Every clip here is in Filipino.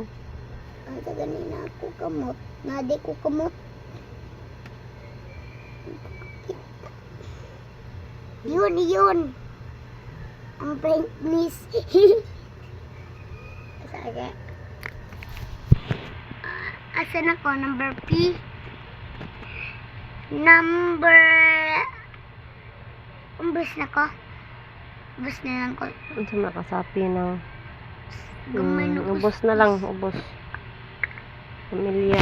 Ang ganina ako kamot. Nadi ko kamot. Yun. Ang brightness. Saga. Asan ako? Number P. Umbus na ko. Ubus na lang ko. Ano sa makasapi ng Gamay na ubos na lang, ubos. Pamilya.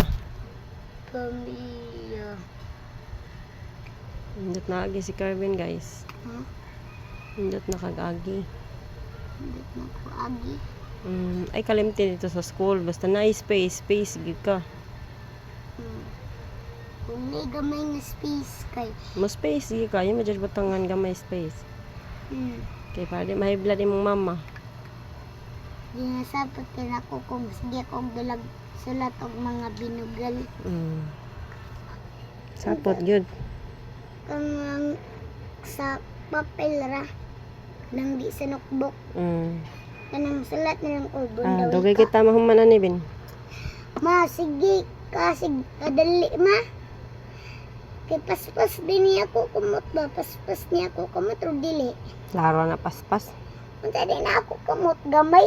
Hindot na agi si Carvin, guys. Huh? Hindot na kag-agi. Hindot na ko agi. Ay kalimti dito sa school. Basta na space gid ka. Kung may gamay na space kay. Mo space gid ka. Yung madyan batangan gamay space. Kay para di mahibla di mong mama. Di nasabot ka na ko kung sige akong dalag sulat og mga binugal. Sapot yun. Kang sa papel ra nang di sa notebook. Kanang sulat na lang ko bundaw. Dugay kita mahuman ani bin. Ma, sige kasig kadali ma. Kay paspas din niya ako kumot ba? Paspas niya ako kumot o dili. Laro na paspas. Unta din ako kumot gamay.